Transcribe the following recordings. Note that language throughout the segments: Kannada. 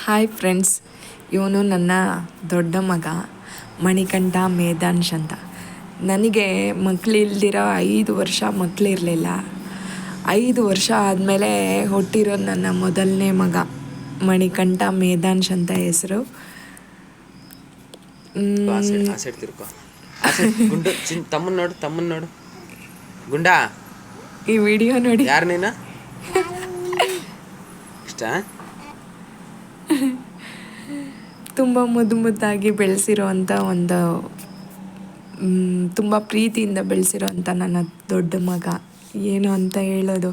ಹಾಯ್ ಫ್ರೆಂಡ್ಸ್, ಇವನು ನನ್ನ ದೊಡ್ಡ ಮಗ ಮಣಿಕಂಠ ಮೇಧಾಂಶ್ ಅಂತ. ನನಗೆ ಮಕ್ಕಳಿಲ್ದಿರೋ 5 ವರ್ಷ ಮಕ್ಕಳಿರಲಿಲ್ಲ. 5 ವರ್ಷ ಆದಮೇಲೆ ಹುಟ್ಟಿರೋದು ನನ್ನ ಮೊದಲನೇ ಮಗ ಮಣಿಕಂಠ ಮೇಧಾಂಶ್ ಅಂತ ಹೆಸರು. ತಮ್ಮನ್ ನೋಡು ಗುಂಡಾ, ಈ ವಿಡಿಯೋ ನೋಡಿ. ಯಾರು ನೀನು? ಇಷ್ಟ ತುಂಬ ಮುದ್ದಾಗಿ ಬೆಳೆಸಿರೋ ಅಂಥ ಒಂದು ತುಂಬ ಪ್ರೀತಿಯಿಂದ ಬೆಳೆಸಿರೋ ಅಂಥ ನನ್ನ ದೊಡ್ಡ ಮಗ. ಏನು ಅಂತ ಹೇಳೋದು,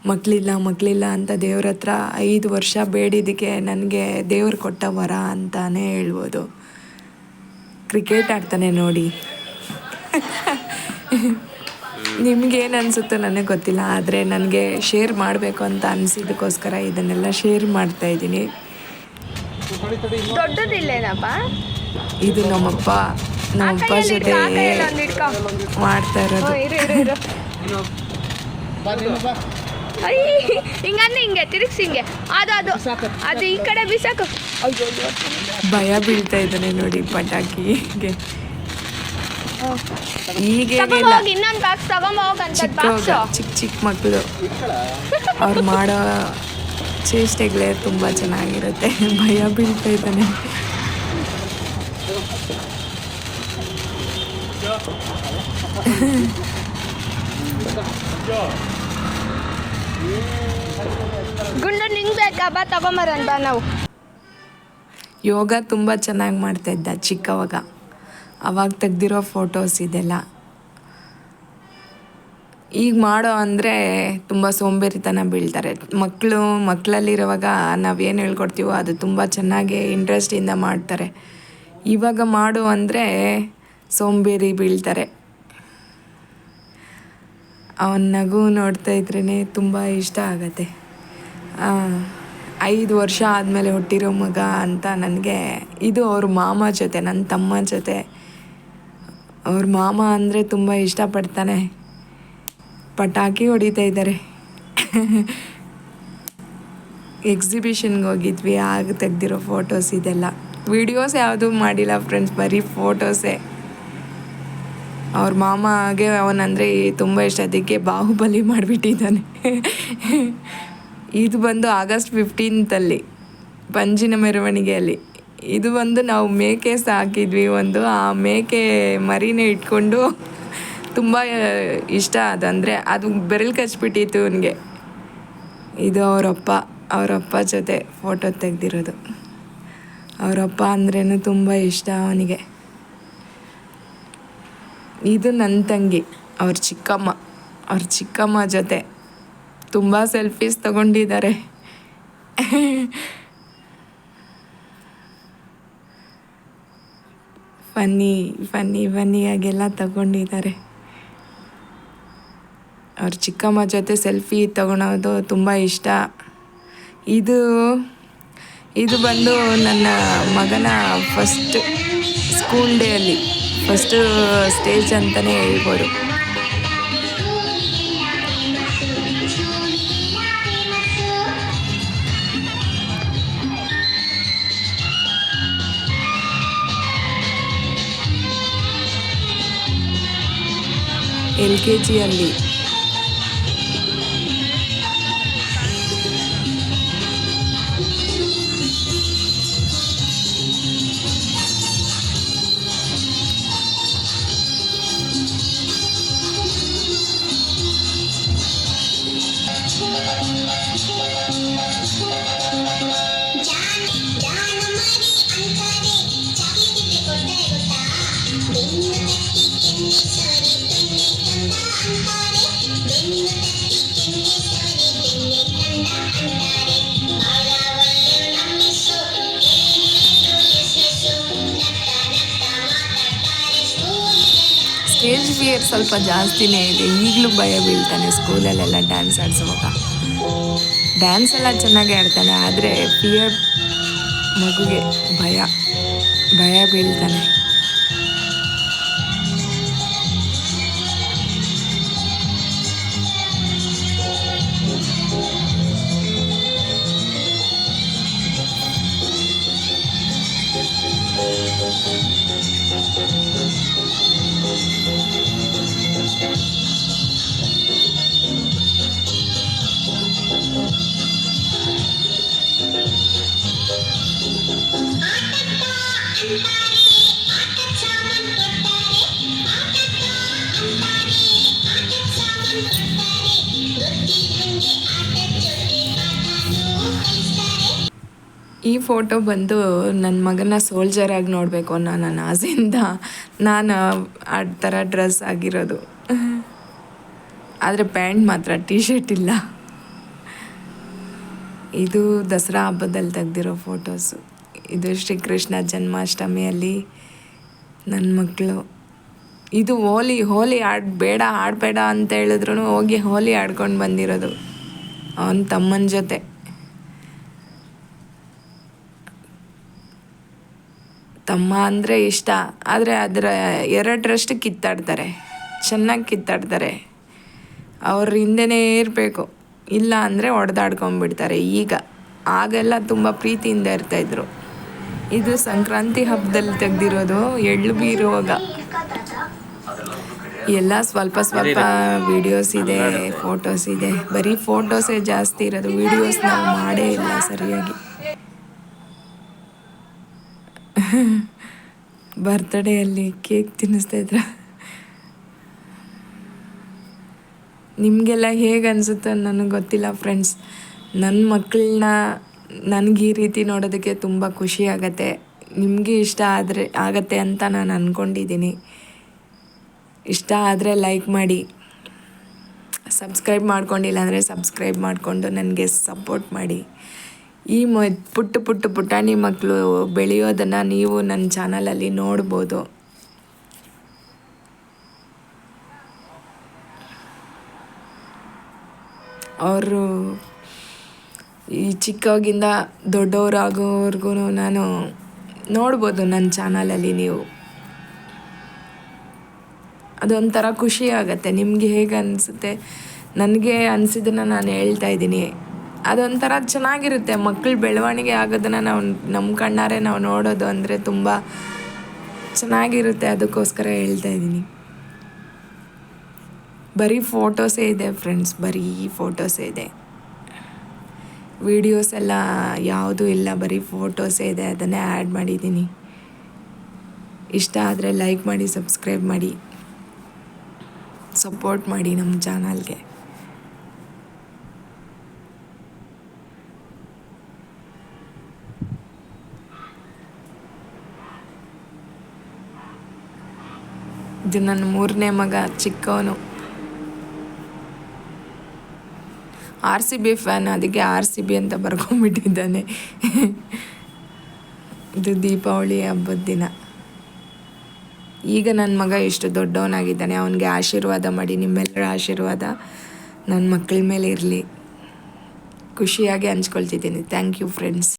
ಮಕ್ಕಳಿಲ್ಲ ಅಂತ ದೇವ್ರ ಹತ್ರ 5 ವರ್ಷ ಬೇಡಿದ್ದಕ್ಕೆ ನನಗೆ ದೇವ್ರು ಕೊಟ್ಟ ವರ ಅಂತಾನೇ ಹೇಳ್ಬೋದು. ಕ್ರಿಕೆಟ್ ಆಡ್ತಾನೆ ನೋಡಿ. ನಿಮಗೇನು ಅನಿಸುತ್ತೋ ನನಗೆ ಗೊತ್ತಿಲ್ಲ, ಆದರೆ ನನಗೆ ಶೇರ್ ಮಾಡಬೇಕು ಅಂತ ಅನಿಸಿದ್ದಕ್ಕೋಸ್ಕರ ಇದನ್ನೆಲ್ಲ ಶೇರ್ ಮಾಡ್ತಾಯಿದ್ದೀನಿ. ದೊಡ್ಡದಿಲ್ಲೇನಪ್ಪ, ಇದು ನಮ್ಮಪ್ಪ ಜೊತೆ ಮಾಡ್ತಾ ಇರೋದು. ಹಿಂಗೆ ತಿರುಗಿಸಿ ಹಿಂಗೆ ಅದು ಈ ಕಡೆ ಬಿಸಾಕು. ಭಯ ಬೀಳ್ತಾ ಇದ್ದಾನೆ ನೋಡಿ ಪಟಾಕಿಗೆ. ಈಗೇನಿಲ್ಲ, ಇನ್ನೊಂದು ಬಾಕ್ಸ್ ತಗೊಂಬೋಗಂತ ಚಿಕ್ಕ ಮಕ್ಕಳು ಅವ್ರು ಮಾಡೋ ಚೇಷ್ಟೆಗಳೇ ತುಂಬ ಚೆನ್ನಾಗಿರುತ್ತೆ. ಭಯ ಬೀಳ್ತಾ ಇದ್ದಾನೆ. ಗುಂಡ ನಿಂಗೆ ಬೇಕಾ? ಬಾ ತಗೊಂಬರನ್ ಬಾ. ನಾವು ಯೋಗ ತುಂಬ ಚೆನ್ನಾಗಿ ಮಾಡ್ತಾಯಿದ್ದ ಚಿಕ್ಕವಾಗ. ಅವಾಗ ತೆಗ್ದಿರೋ ಫೋಟೋಸ್ ಇದೆಲ್ಲ. ಈಗ ಮಾಡೋ ಅಂದರೆ ತುಂಬ ಸೋಂಬೇರಿತನ ಬೀಳ್ತಾರೆ ಮಕ್ಕಳಲ್ಲಿರುವಾಗ ನಾವೇನು ಹೇಳ್ಕೊಡ್ತೀವೋ ಅದು ತುಂಬ ಚೆನ್ನಾಗಿ ಇಂಟ್ರೆಸ್ಟಿಂದ ಮಾಡ್ತಾರೆ. ಇವಾಗ ಮಾಡು ಅಂದರೆ ಸೋಂಬೇರಿ ಬೀಳ್ತಾರೆ. ಅವನ ನಗು ನೋಡ್ತಾ ಇದ್ರೇ ತುಂಬ ಇಷ್ಟ ಆಗತ್ತೆ. 5 ವರ್ಷ ಆದಮೇಲೆ ಹುಟ್ಟಿರೋ ಮಗ ಅಂತ ನನಗೆ. ಇದು ಅವ್ರ ಮಾಮ ಜೊತೆ, ನನ್ನ ತಮ್ಮ ಜೊತೆ. ಅವ್ರ ಮಾಮ ಅಂದರೆ ತುಂಬ ಇಷ್ಟಪಡ್ತಾನೆ. ಪಟಾಕಿ ಹೊಡಿತಾ ಇದ್ದಾರೆ. ಎಕ್ಸಿಬಿಷನ್ಗೆ ಹೋಗಿದ್ವಿ, ಆಗ ತೆಗ್ದಿರೋ ಫೋಟೋಸ್ ಇದೆಲ್ಲ. ವಿಡಿಯೋಸ್ ಯಾವುದೂ ಮಾಡಿಲ್ಲ ಫ್ರೆಂಡ್ಸ್, ಬರೀ ಫೋಟೋಸೇ. ಅವ್ರ ಮಾಮಗೆ ಅವನಂದರೆ ತುಂಬ ಇಷ್ಟ, ಅದಕ್ಕೆ ಬಾಹುಬಲಿ ಮಾಡಿಬಿಟ್ಟಿದ್ದಾನೆ. ಇದು ಬಂದು ಆಗಸ್ಟ್ 15 ಪಂಜಿನ ಮೆರವಣಿಗೆಯಲ್ಲಿ. ಇದು ಬಂದು ನಾವು ಮೇಕೆ ಸಾಕಿದ್ವಿ ಒಂದು, ಆ ಮೇಕೆ ಮರಿನೇ ಇಟ್ಕೊಂಡು ತುಂಬ ಇಷ್ಟ ಅದಂದರೆ, ಅದು ಬೆರಳು ಕಚ್ಬಿಟ್ಟಿತ್ತು ಅವನಿಗೆ. ಇದು ಅವರಪ್ಪ ಜೊತೆ ಫೋಟೋ ತೆಗೆದಿರೋದು. ಅವರಪ್ಪ ಅಂದ್ರೇನು ತುಂಬ ಇಷ್ಟ ಅವನಿಗೆ. ಇದು ನನ್ನ ತಂಗಿ, ಅವ್ರ ಚಿಕ್ಕಮ್ಮ ಜೊತೆ ತುಂಬ ಸೆಲ್ಫೀಸ್ ತಗೊಂಡಿದ್ದಾರೆ. ಫನ್ನಿಯಾಗೆಲ್ಲ ತಗೊಂಡಿದ್ದಾರೆ. ಅವ್ರ ಚಿಕ್ಕಮ್ಮ ಜೊತೆ ಸೆಲ್ಫಿ ತಗೊಳೋದು ತುಂಬ ಇಷ್ಟ. ಇದು ಬಂದು ನನ್ನ ಮಗನ ಫಸ್ಟ್ ಸ್ಕೂಲ್ ಡೇಯಲ್ಲಿ ಫಸ್ಟು ಸ್ಟೇಜ್ ಅಂತಲೇ ಹೇಳ್ಬೋದು. LKGಯಲ್ಲಿ. ಸ್ಟೇಜ್ ಫಿಯರ್ ಸ್ವಲ್ಪ ಜಾಸ್ತಿನೇ ಇದೆ. ಈಗಲೂ ಭಯ ಬೀಳ್ತಾನೆ ಸ್ಕೂಲಲ್ಲೆಲ್ಲ ಡ್ಯಾನ್ಸ್ ಆಡಿಸುವಾಗ. ಡ್ಯಾನ್ಸ್ ಎಲ್ಲ ಚೆನ್ನಾಗಿ ಆಡ್ತಾನೆ, ಆದರೆ ಫಿಯರ್, ಮಗುಗೆ ಭಯ ಬೀಳ್ತಾನೆ. ಈ ಫೋಟೋ ಬಂದು ನನ್ನ ಮಗನ ಸೋಲ್ಜರಾಗಿ ನೋಡಬೇಕು ಅನ್ನೋ ನನ್ನ ಆಸೆಯಿಂದ ನಾನು ಆ ಥರ ಡ್ರೆಸ್ ಆಗಿರೋದು. ಆದರೆ ಪ್ಯಾಂಟ್ ಮಾತ್ರ ಟೀ ಶರ್ಟ್ ಇಲ್ಲ. ಇದು ದಸರಾ ಹಬ್ಬದಲ್ಲಿ ತೆಗ್ದಿರೋ ಫೋಟೋಸು. ಇದು ಶ್ರೀಕೃಷ್ಣ ಜನ್ಮಾಷ್ಟಮಿಯಲ್ಲಿ ನನ್ನ ಮಕ್ಕಳು. ಇದು ಹೋಲಿ ಆಡಬೇಡ ಅಂತ ಹೇಳಿದ್ರು ಹೋಗಿ ಹೋಲಿ ಆಡ್ಕೊಂಡು ಬಂದಿರೋದು ಅವನ ತಮ್ಮನ ಜೊತೆ. ತಮ್ಮ ಅಂದರೆ ಇಷ್ಟ, ಆದರೆ ಅದರ ಎರಡರಷ್ಟು ಕಿತ್ತಾಡ್ತಾರೆ, ಚೆನ್ನಾಗಿ ಕಿತ್ತಾಡ್ತಾರೆ. ಅವ್ರ ಹಿಂದೆನೇ ಇರಬೇಕು, ಇಲ್ಲ ಅಂದರೆ ಹೊಡೆದಾಡ್ಕೊಂಬಿಡ್ತಾರೆ. ಆಗೆಲ್ಲ ತುಂಬ ಪ್ರೀತಿಯಿಂದ ಇರ್ತಾಯಿದ್ರು. ಇದು ಸಂಕ್ರಾಂತಿ ಹಬ್ಬದಲ್ಲಿ ತೆಗ್ದಿರೋದು. ಎಳ್ಳು ಬೀರುವಾಗ ಎಲ್ಲ ಸ್ವಲ್ಪ ವೀಡಿಯೋಸ್ ಇದೆ, ಫೋಟೋಸ್ ಇದೆ. ಬರೀ ಫೋಟೋಸೇ ಜಾಸ್ತಿ ಇರೋದು, ವೀಡಿಯೋಸ್ ನಾವು ಮಾಡೇ ಇಲ್ಲ ಸರಿಯಾಗಿ. ಬರ್ತ್ಡೇಯಲ್ಲಿ ಕೇಕ್ ತಿನ್ನಿಸ್ತಾಯಿದ್ರ. ನಿಮಗೆಲ್ಲ ಹೇಗೆ ಅನಿಸುತ್ತೋ ನನಗೆ ಗೊತ್ತಿಲ್ಲ ಫ್ರೆಂಡ್ಸ್. ನನ್ನ ಮಕ್ಕಳನ್ನ ನನಗೆ ಈ ರೀತಿ ನೋಡೋದಕ್ಕೆ ತುಂಬ ಖುಷಿ ಆಗತ್ತೆ. ನಿಮಗೆ ಇಷ್ಟ ಆಗತ್ತೆ ಅಂತ ನಾನು ಅಂದ್ಕೊಂಡಿದ್ದೀನಿ. ಇಷ್ಟ ಆದರೆ ಲೈಕ್ ಮಾಡಿ, ಸಬ್ಸ್ಕ್ರೈಬ್ ಮಾಡ್ಕೊಂಡಿಲ್ಲ ಅಂದರೆ ಸಬ್ಸ್ಕ್ರೈಬ್ ಮಾಡಿಕೊಂಡು ನನಗೆ ಸಪೋರ್ಟ್ ಮಾಡಿ. ಈ ಪುಟಾಣಿ ಮಕ್ಕಳು ಬೆಳೆಯೋದನ್ನು ನೀವು ನನ್ನ ಚಾನಲಲ್ಲಿ ನೋಡ್ಬೋದು. ಅವರು ಈ ಚಿಕ್ಕವಾಗಿಂದ ದೊಡ್ಡವರಾಗೋವರೆಗೂ ನಾನು ನೋಡ್ಬೋದು ನನ್ನ ಚಾನಲಲ್ಲಿ ನೀವು. ಅದೊಂಥರ ಖುಷಿ ಆಗುತ್ತೆ. ನಿಮಗೆ ಹೇಗೆ ಅನಿಸುತ್ತೆ? ನನಗೆ ಅನಿಸಿದ್ದನ್ನು ನಾನು ಹೇಳ್ತಾ ಇದ್ದೀನಿ. ಅದೊಂಥರ ಚೆನ್ನಾಗಿರುತ್ತೆ. ಮಕ್ಕಳು ಬೆಳವಣಿಗೆ ಆಗೋದನ್ನು ನಮ್ಮ ಕಣ್ಣಾರೆ ನಾವು ನೋಡೋದು ಅಂದರೆ ತುಂಬ ಚೆನ್ನಾಗಿರುತ್ತೆ. ಅದಕ್ಕೋಸ್ಕರ ಹೇಳ್ತಾ ಇದ್ದೀನಿ. ಬರೀ ಫೋಟೋಸೇ ಇದೆ ಫ್ರೆಂಡ್ಸ್, ಬರೀ ಫೋಟೋಸೇ ಇದೆ. ವೀಡಿಯೋಸ್ ಎಲ್ಲ ಯಾವುದೂ ಇಲ್ಲ, ಬರೀ ಫೋಟೋಸೇ ಇದೆ. ಅದನ್ನೇ ಆ್ಯಡ್ ಮಾಡಿದ್ದೀನಿ. ಇಷ್ಟ ಆದರೆ ಲೈಕ್ ಮಾಡಿ, ಸಬ್ಸ್ಕ್ರೈಬ್ ಮಾಡಿ, ಸಪೋರ್ಟ್ ಮಾಡಿ ನಮ್ಮ ಚಾನಲ್ಗೆ. ಇದು ನನ್ನ 3ನೇ ಮಗ, ಚಿಕ್ಕವನು. RCB ಫ್ಯಾನ್, ಅದಕ್ಕೆ RCB ಅಂತ ಬರ್ಕೊಂಡ್ಬಿಟ್ಟಿದ್ದಾನೆ. ಇದು ದೀಪಾವಳಿ ಹಬ್ಬದ ದಿನ. ಈಗ ನನ್ನ ಮಗ ಎಷ್ಟು ದೊಡ್ಡವನಾಗಿದ್ದಾನೆ. ಅವನಿಗೆ ಆಶೀರ್ವಾದ ಮಾಡಿ, ನಿಮ್ಮೆಲ್ಲರ ಆಶೀರ್ವಾದ ನನ್ನ ಮಕ್ಕಳ ಮೇಲೆ ಇರಲಿ. ಖುಷಿಯಾಗಿ ಹಂಚ್ಕೊಳ್ತಿದ್ದೀನಿ. Thank you friends.